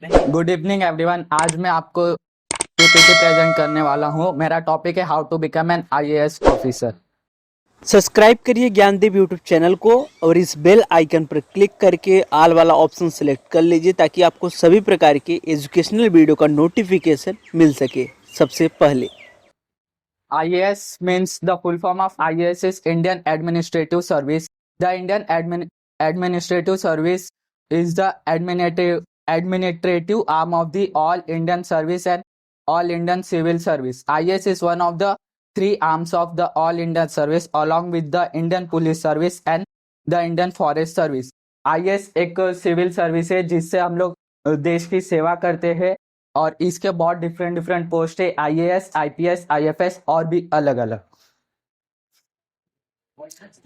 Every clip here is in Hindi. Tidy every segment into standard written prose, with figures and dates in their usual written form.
Good evening everyone. आज मैं आपको पीपीटी प्रेजेंट करने वाला हूँ। मेरा टॉपिक है how to become an IAS officer. Subscribe करिए ज्ञानदीप यूट्यूब चैनल को और इस बेल आइकन पर क्लिक करके ऑल वाला ऑप्शन सेलेक्ट कर लीजिए ताकि आपको सभी प्रकार के एजुकेशनल वीडियो का नोटिफिकेशन मिल सके सबसे पहले। IAS means the full form of IAS is Indian Administrative Service. The Indian Administrative Service is the administrative arm of the All Indian Service and All Indian Civil Service. IAS is one of the three arms of the All Indian Service along with the Indian Police Service and the Indian Forest Service. IAS एक सिविल सर्विस है जिससे हम लोग देश की सेवा करते हैं और इसके बहुत डिफरेंट डिफरेंट पोस्ट है, आईएएस, आईपीएस, आईएफएस और भी अलग अलग।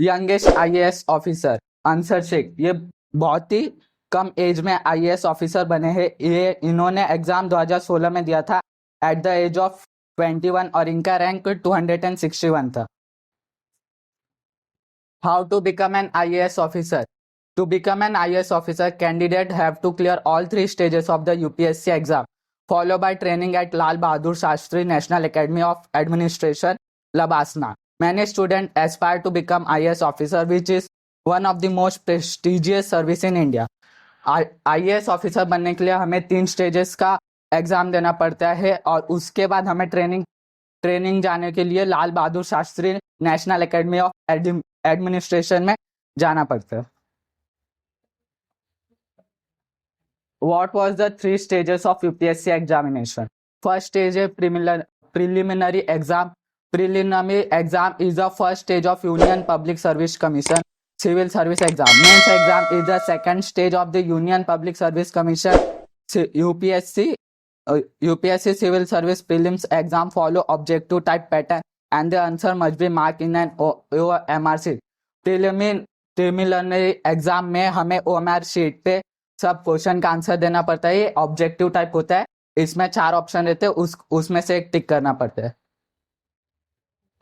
Youngest IAS officer Ansar Shaikh, ये बहुत ही कम एज में आईएएस ऑफिसर बने हैं। ये इन्होंने एग्जाम 2016 में दिया था एट द एज ऑफ 21 और इनका रैंक 261 था। How to become an IAS officer? To become an IAS officer, candidate have to clear all three stages of the UPSC exam, followed by training at Lal Bahadur Shastri National Academy of Administration, Labasna. Many students aspire to become IAS officer, which is one of the most prestigious service in India. IAS officer बनने के लिए हमें 3 स्टेजेस का एग्जाम देना पड़ता है और उसके बाद हमें ट्रेनिंग जाने के लिए Lal Bahadur Shastri national academy of administration में जाना पड़ता है। What was the 3 stages of UPSC examination? First stage is preliminary exam. Preliminary exam is the first stage of Union Public Service Commission Civil Service exam. Mains exam is the second stage of the Union Public Service Commission UPSC. UPSC Civil Service Prelims exam follow objective type pattern and the answer must be marked in an OMR sheet. Preliminary exam में हमें OMR sheet पे सब क्वेश्चन का आंसर देना पड़ता है। ये ऑब्जेक्टिव टाइप होता है, इसमें 4 ऑप्शन रहते हैं, उसमें से एक टिक करना पड़ता है।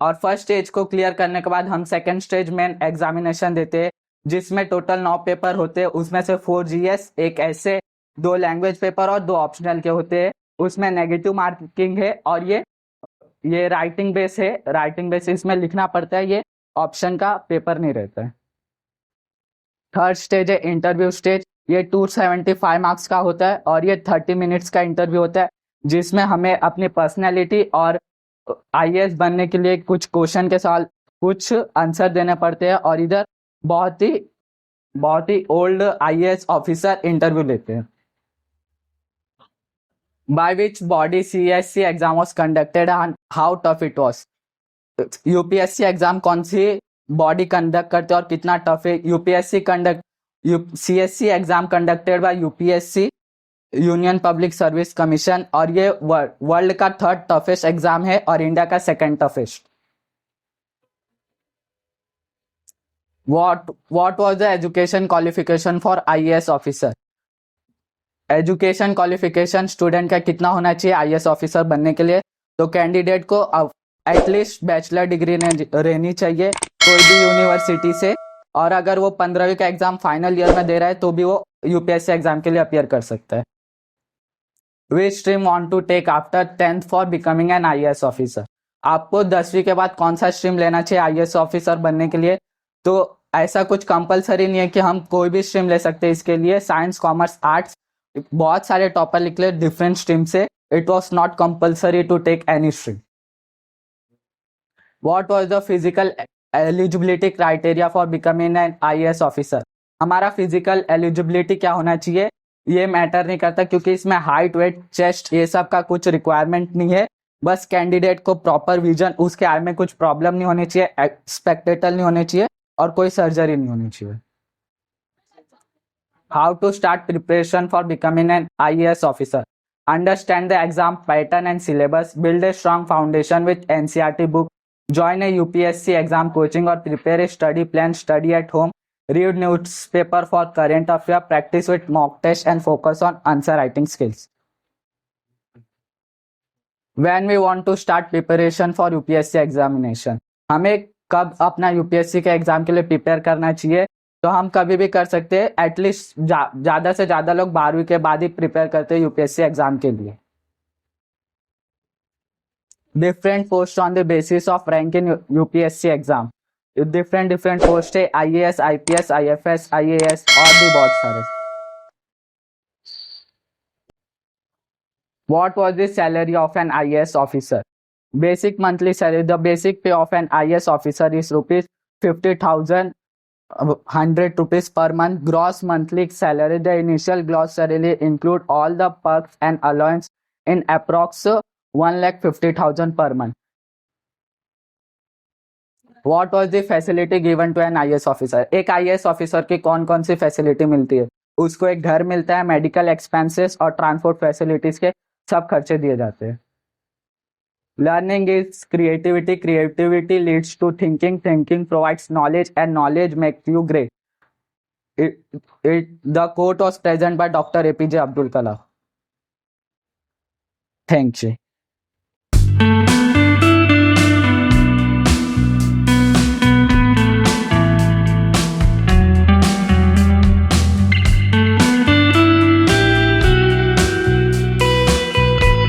और फर्स्ट स्टेज को क्लियर करने के बाद हम सेकंड स्टेज में एग्जामिनेशन देते हैं जिसमें टोटल 9 पेपर होते हैं। उसमें से 4 जीएस, एक ऐसे, 2 लैंग्वेज पेपर और 2 ऑप्शनल के होते हैं। उसमें नेगेटिव मार्किंग है और ये राइटिंग बेस है। राइटिंग बेस इसमें लिखना पड़ता है, ये ऑप्शन का पेपर नहीं रहता है। थर्ड स्टेज है इंटरव्यू स्टेज। ये 275 मार्क्स का होता है और ये 30 मिनट्स का इंटरव्यू होता है जिसमें हमें अपनी पर्सनैलिटी और आईएएस बनने के लिए कुछ क्वेश्चन के साथ कुछ आंसर देने पड़ते हैं और इधर बहुत ही ओल्ड आईएएस ऑफिसर इंटरव्यू लेते हैं। By which body CSC exam was conducted and how tough it was? UPSC exam कौन सी बॉडी कंडक्ट करते हैं और कितना टफ है? CSC exam conducted by UPSC union public service commission और ये वर्ल्ड का 3rd टफेस्ट एग्जाम है और इंडिया का 2nd toughest. What was the education qualification for IAS officer? Education qualification student का कितना होना चाहिए आईएएस ऑफिसर बनने के लिए? तो कैंडिडेट को एटलीस्ट बैचलर डिग्री रहनी चाहिए कोई भी यूनिवर्सिटी से, और अगर वो 15वीं का एग्जाम फाइनल ईयर में दे रहा है तो भी वो यूपीएससी एग्जाम के लिए अपियर कर सकता है। Which stream want to take after 10th for becoming an IAS officer? आपको 10वीं के बाद कौन सा स्ट्रीम लेना चाहिए आईएएस ऑफिसर बनने के लिए? तो ऐसा कुछ कंपलसरी नहीं है कि हम कोई भी स्ट्रीम ले सकते हैं। इसके लिए साइंस, कॉमर्स, आर्ट्स बहुत सारे टॉपर निकले डिफरेंट स्ट्रीम से। It was not compulsory to take any stream. What was the physical eligibility criteria for becoming an IAS officer? हमारा फिजिकल एलिजिबिलिटी क्या होना चाहिए ये मैटर नहीं करता क्योंकि इसमें हाइट, वेट, चेस्ट ये सब का कुछ रिक्वायरमेंट नहीं है। बस कैंडिडेट को प्रॉपर विजन, उसके आई में कुछ प्रॉब्लम नहीं होनी चाहिए, स्पेक्टेकल नहीं होने चाहिए और कोई सर्जरी नहीं होनी चाहिए। How to start preparation for becoming an IAS officer? Understand the exam pattern and syllabus, build a strong foundation with NCERT book, join a UPSC exam coaching or prepare a study plan, study at home, read newspaper for current affair, practice with mock test and focus on answer writing skills. When we want to start preparation for UPSC examination, हमें कब अपना यूपीएससी के एग्जाम के लिए प्रिपेयर करना चाहिए? तो हम कभी भी कर सकते हैं, एटलीस्ट ज्यादा से ज्यादा लोग 12वीं के बाद ही प्रिपेयर करते हैं यूपीएससी एग्जाम के लिए। Different post on the basis of rank in UPSC exam, different post है, आईएएस, आईपीएस, आईएफएस, आईएएस और भी बहुत सारे। What was the salary of an IAS officer? Basic monthly salary. The basic pay of an IAS officer is rupees 50,000, 100 rupees per month. Gross monthly salary. The initial gross salary include all the perks and allowance in approx 1,50,000 per month. What was the facility given to an IAS officer? एक IAS officer की कौन कौन सी फैसिलिटी मिलती है? उसको एक घर मिलता है, मेडिकल एक्सपेंसेस और ट्रांसपोर्ट फैसिलिटीज के सब खर्चे दिए जाते हैं। Learning is creativity, creativity leads to thinking, thinking provides knowledge and knowledge makes you great. The quote was present by doctor APJ Abdul Kalam। Thank you.